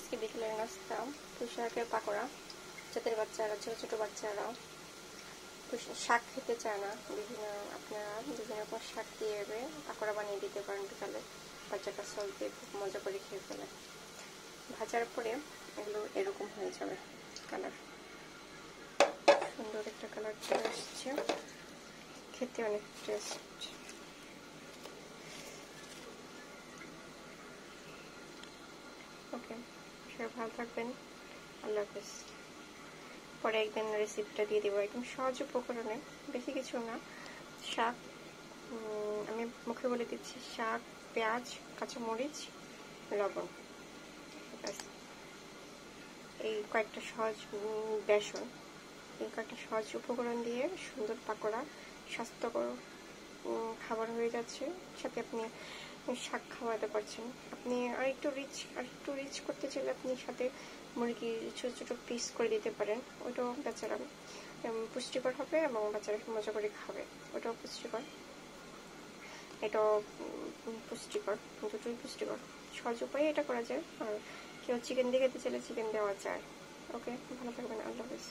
আজকে বিকেলের নাস্তা পুঁই শাকের পাকোড়া। যাদের বাচ্চারা ছোট ছোট বাচ্চারা শাক খেতে চায় না, আপনারা বিভিন্ন রকম শাক দিয়ে পাকোড়া বানিয়ে দিতে পারেন বিকালে। বাচ্চাটা সস দিয়ে খুব মজা করে খেয়ে ফেলে। ভাজার পরে এগুলো এরকম হয়ে যাবে কালার, সুন্দর একটা কালার চলে আসছে, খেতে অনেক টেস্ট। ওকে, সবাই ভালো থাকবেন, আল্লাহ হাফেজ। পরে একদিন রেসিপিটা দিয়ে দেবো, একদম সহজ উপকরণে, বেশি কিছু না। শাক, আমি মুখে বলে দিচ্ছি, শাক, পেঁয়াজ, কাঁচামরিচ, লবণ, এই কয়েকটা সহজ, বেসন, এই কয়েকটা সহজ উপকরণ দিয়ে সুন্দর পাকোড়া, স্বাস্থ্যকর খাবার হয়ে যাচ্ছে। সাথে আপনি শাক খাওয়াতে পারছেন। আপনি আরেকটু রিচ করতে চাইলে আপনি সাথে মুরগি ছোট ছোট পিস করে দিতে পারেন। ওটাও বাচ্চারা পুষ্টিকর হবে এবং বাচ্চারা মজা করে খাবে, ওটাও পুষ্টিকর, এটাও পুষ্টিকর, দুটোই পুষ্টিকর। সহজ উপায়ে এটা করা যায়। আর কেউ চিকেন দিয়ে খেতে চাইলে চিকেন দেওয়া যায়। ওকে, ভালো থাকবেন, আল্লাহ হাফেজ।